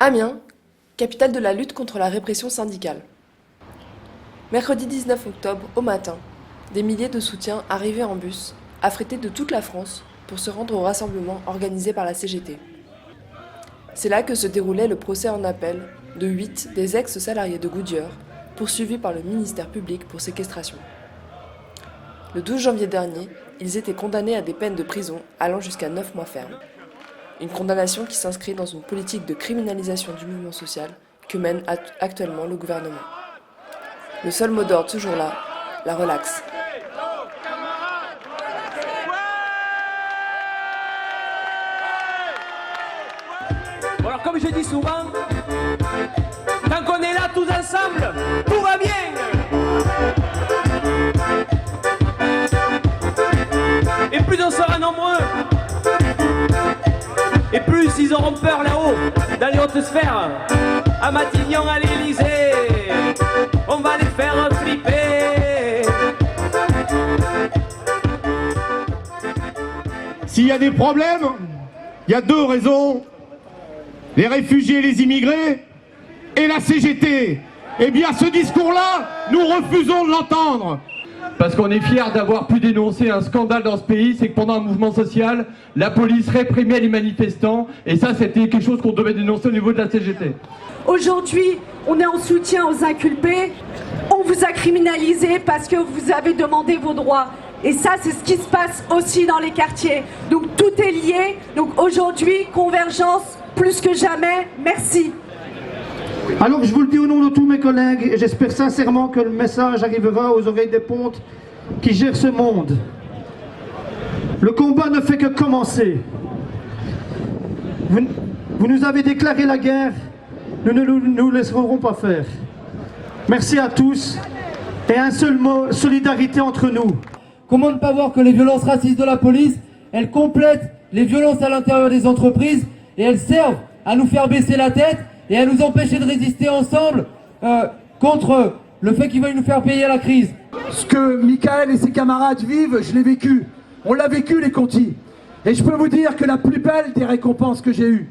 Amiens, capitale de la lutte contre la répression syndicale. Mercredi 19 octobre, au matin, des milliers de soutiens arrivaient en bus, affrétés de toute la France, pour se rendre au rassemblement organisé par la CGT. C'est là que se déroulait le procès en appel de 8 des ex-salariés de Goodyear, poursuivis par le ministère public pour séquestration. Le 12 janvier dernier, ils étaient condamnés à des peines de prison allant jusqu'à 9 mois fermes. Une condamnation qui s'inscrit dans une politique de criminalisation du mouvement social que mène actuellement le gouvernement. Le seul mot d'ordre toujours là, la relaxe. Bon alors comme je dis souvent, tant qu'on est là tous ensemble, tout va bien. Et plus on sera nombreux, et plus ils auront peur là-haut, dans les hautes sphères, à Matignon, à l'Élysée, on va les faire flipper. S'il y a des problèmes, il y a deux raisons. Les réfugiés et les immigrés et la CGT. Eh bien ce discours-là, nous refusons de l'entendre. Parce qu'on est fiers d'avoir pu dénoncer un scandale dans ce pays, c'est que pendant un mouvement social, la police réprimait les manifestants, et ça c'était quelque chose qu'on devait dénoncer au niveau de la CGT. Aujourd'hui, on est en soutien aux inculpés, on vous a criminalisé parce que vous avez demandé vos droits. Et ça, c'est ce qui se passe aussi dans les quartiers. Donc tout est lié, donc aujourd'hui, convergence plus que jamais, merci. Alors je vous le dis au nom de tous mes collègues, et j'espère sincèrement que le message arrivera aux oreilles des pontes qui gèrent ce monde. Le combat ne fait que commencer. Vous nous avez déclaré la guerre, nous ne nous laisserons pas faire. Merci à tous, et un seul mot, solidarité entre nous. Comment ne pas voir que les violences racistes de la police, elles complètent les violences à l'intérieur des entreprises, et elles servent à nous faire baisser la tête et à nous empêcher de résister ensemble contre le fait qu'ils veulent nous faire payer la crise. Ce que Michael et ses camarades vivent, je l'ai vécu. On l'a vécu les Conti. Et je peux vous dire que la plus belle des récompenses que j'ai eues,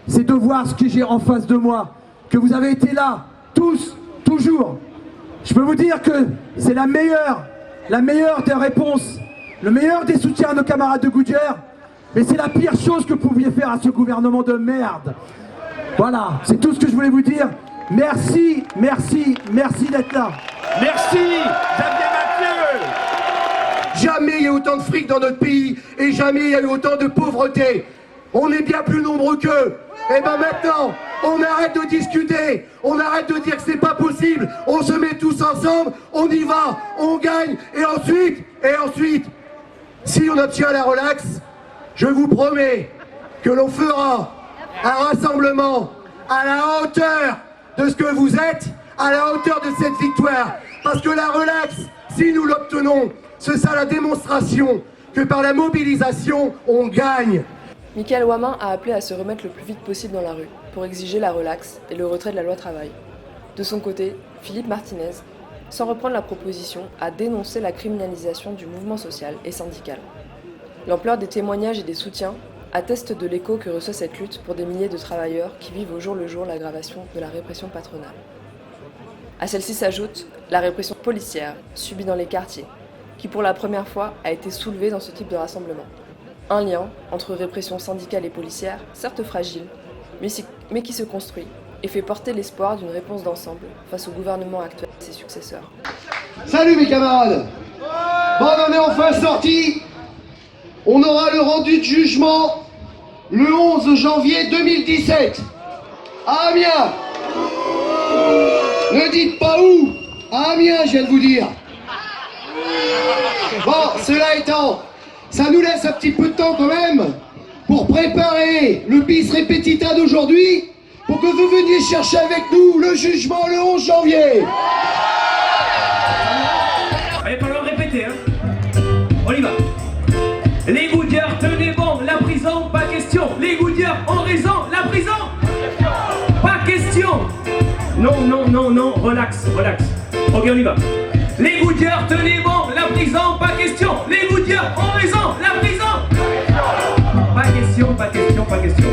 c'est de voir ce que j'ai en face de moi. Que vous avez été là, tous, toujours. Je peux vous dire que c'est la meilleure des réponses, le meilleur des soutiens à nos camarades de Goodyear. Mais c'est la pire chose que vous pouviez faire à ce gouvernement de merde. Voilà, c'est tout ce que je voulais vous dire. Merci, merci, merci d'être là. Merci, Xavier Mathieu. Jamais il y a eu autant de fric dans notre pays et jamais il y a eu autant de pauvreté. On est bien plus nombreux qu'eux. Et ben maintenant, on arrête de discuter, on arrête de dire que c'est pas possible. On se met tous ensemble, on y va, on gagne. Et ensuite, si on obtient la relaxe, je vous promets que l'on fera un rassemblement à la hauteur de ce que vous êtes, à la hauteur de cette victoire. Parce que la relaxe, si nous l'obtenons, ce sera la démonstration que par la mobilisation, on gagne. Mickaël Wamin a appelé à se remettre le plus vite possible dans la rue pour exiger la relaxe et le retrait de la loi travail. De son côté, Philippe Martinez, sans reprendre la proposition, a dénoncé la criminalisation du mouvement social et syndical. L'ampleur des témoignages et des soutiens atteste de l'écho que reçoit cette lutte pour des milliers de travailleurs qui vivent au jour le jour l'aggravation de la répression patronale. À celle-ci s'ajoute la répression policière subie dans les quartiers, qui pour la première fois a été soulevée dans ce type de rassemblement. Un lien entre répression syndicale et policière, certes fragile, mais qui se construit et fait porter l'espoir d'une réponse d'ensemble face au gouvernement actuel et ses successeurs. Salut mes camarades. Bon, on est enfin sortis. On aura le rendu de jugement le 11 janvier 2017 à Amiens. Ne dites pas où. À Amiens, je viens de vous dire. Bon, cela étant, ça nous laisse un petit peu de temps quand même pour préparer le bis repetita d'aujourd'hui pour que vous veniez chercher avec nous le jugement le 11 janvier. Allez, pas le répéter, hein. On y va. Les Goodyear, tenez bon, la prison, pas question. Les Goodyear ont raison, la prison, pas question. Non, relax. Ok, on y va. Les Goodyear, tenez bon, la prison, pas question. Les Goodyear ont raison, la prison, pas question.